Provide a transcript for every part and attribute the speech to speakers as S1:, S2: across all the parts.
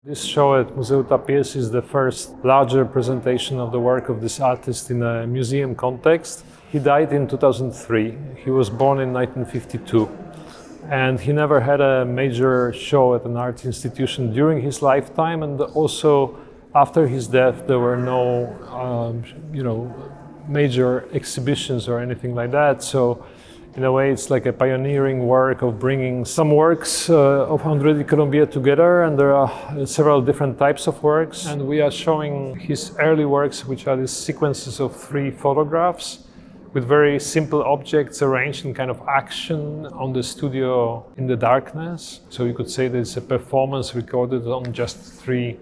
S1: This show at Museu Tàpies is the first larger presentation of the work of this artist in a museum context. He died in 2003. He was born in 1952. And he never had a major show at an art institution during his lifetime, and also after his death there were no major exhibitions or anything like that. So in a way it's like a pioneering work of bringing some works of André Colombier together, and there are several different types of works, and we are showing his early works, which are these sequences of 3 photographs with very simple objects arranged in kind of action on the studio in the darkness. So you could say that it's a performance recorded on just 3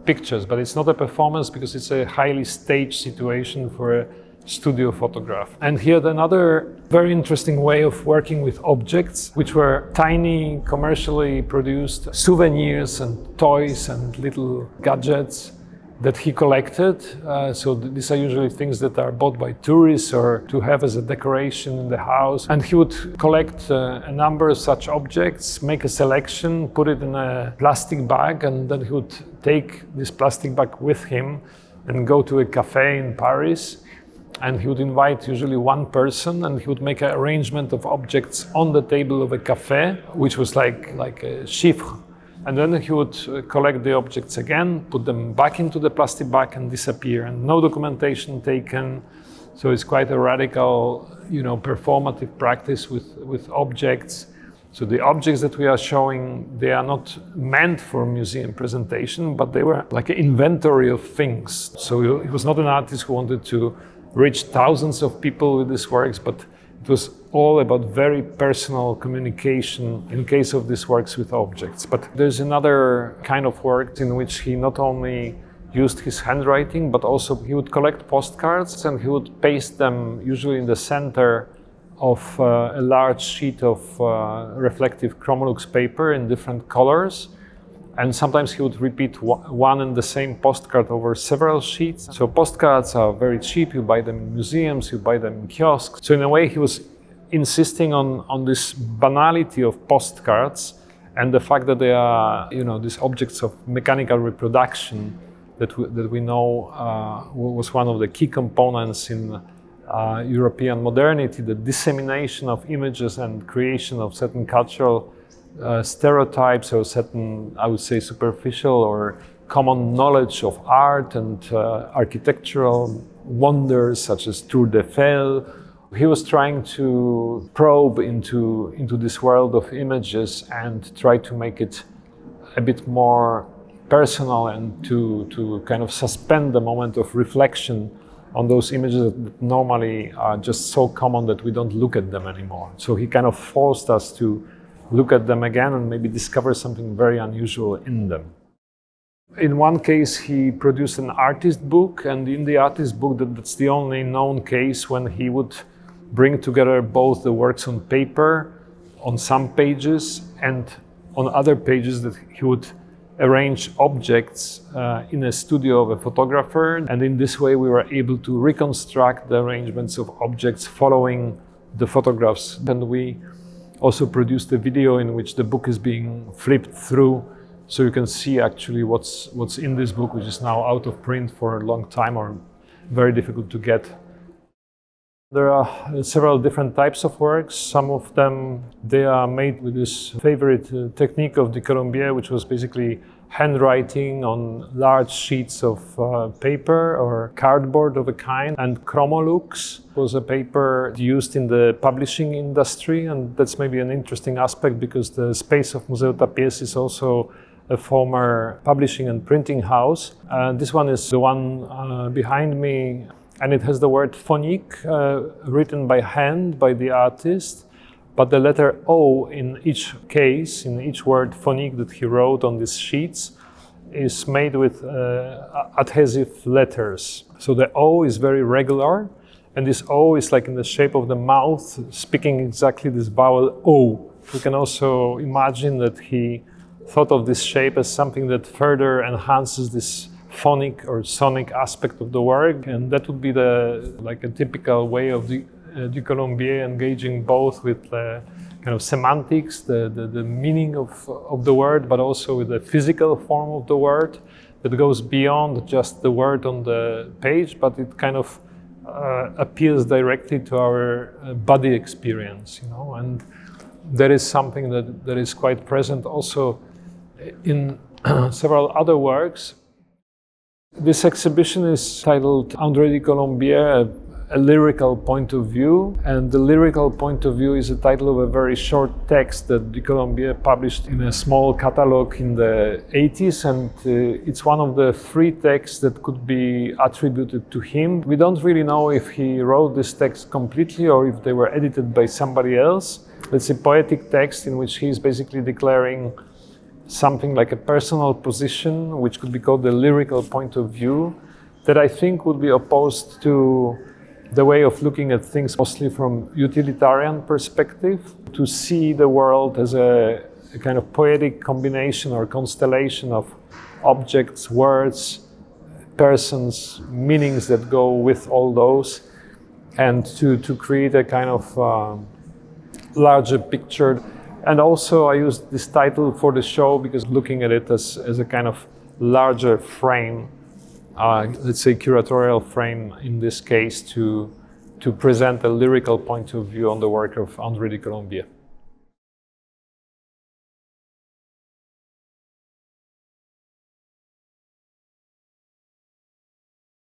S1: pictures, but it's not a performance because it's a highly staged situation for a studio photograph. And here another very interesting way of working with objects, which were tiny commercially produced souvenirs and toys and little gadgets that he collected. So these are usually things that are bought by tourists or to have as a decoration in the house. And he would collect a number of such objects, make a selection, put it in a plastic bag, and then he would take this plastic bag with him and go to a cafe in Paris. And he would invite usually one person, and he would make an arrangement of objects on the table of a cafe, which was like a chiffre. And then he would collect the objects again, put them back into the plastic bag and disappear, and no documentation taken. So it's quite a radical, performative practice with objects. So the objects that we are showing, they are not meant for museum presentation, but they were like an inventory of things. So he was not an artist who wanted to reach thousands of people with his works, but it was all about very personal communication in case of these works with objects. But there's another kind of work in which he not only used his handwriting, but also he would collect postcards and he would paste them usually in the center of a large sheet of reflective Chromolux paper in different colors. And sometimes he would repeat one and the same postcard over several sheets. So postcards are very cheap. You buy them in museums, you buy them in kiosks. So in a way he was insisting on this banality of postcards and the fact that they are, these objects of mechanical reproduction that we know was one of the key components in European modernity, the dissemination of images and creation of certain cultural stereotypes or certain, I would say, superficial or common knowledge of art and architectural wonders such as Tour d'Eiffel. He was trying to probe into this world of images and try to make it a bit more personal and to kind of suspend the moment of reflection on those images that normally are just so common that we don't look at them anymore. So he kind of forced us to look at them again and maybe discover something very unusual in them. In one case, he produced an artist book, and in the artist book, that's the only known case when he would bring together both the works on paper, on some pages, and on other pages that he would arrange objects in a studio of a photographer. And in this way, we were able to reconstruct the arrangements of objects following the photographs. And we also produced a video in which the book is being flipped through, so you can see actually what's in this book, which is now out of print for a long time or very difficult to get. There are several different types of works. Some of them, they are made with this favorite technique of de Colombier, which was basically handwriting on large sheets of paper or cardboard of a kind. And Chromolux was a paper used in the publishing industry, and that's maybe an interesting aspect because the space of Museu Tàpies is also a former publishing and printing house. This one is the one behind me, and it has the word phonique written by hand by the artist, but the letter O in each case, in each word phonique that he wrote on these sheets, is made with adhesive letters. So the O is very regular, and this O is like in the shape of the mouth, speaking exactly this vowel O. You can also imagine that he thought of this shape as something that further enhances this phonic or sonic aspect of the work, and that would be a typical way of de Colombier engaging both with kind kind of semantics, the meaning of the word, but also with the physical form of the word that goes beyond just the word on the page, but it kind of appeals directly to our body experience, you know, and that is something that is quite present also in several other works. This exhibition is titled André Colombier, a lyrical point of view, and the lyrical point of view is the title of a very short text that Colombier published in a small catalog in the 80s, and it's one of the 3 texts that could be attributed to him. We don't really know if he wrote this text completely or if they were edited by somebody else. It's a poetic text in which he's basically declaring something like a personal position, which could be called the lyrical point of view, that I think would be opposed to the way of looking at things mostly from utilitarian perspective, to see the world as a kind of poetic combination or constellation of objects, words, persons, meanings that go with all those, and to create a kind of larger picture. And also I used this title for the show because looking at it as a kind of larger frame, let's say curatorial frame in this case, to present a lyrical point of view on the work of André Colombier.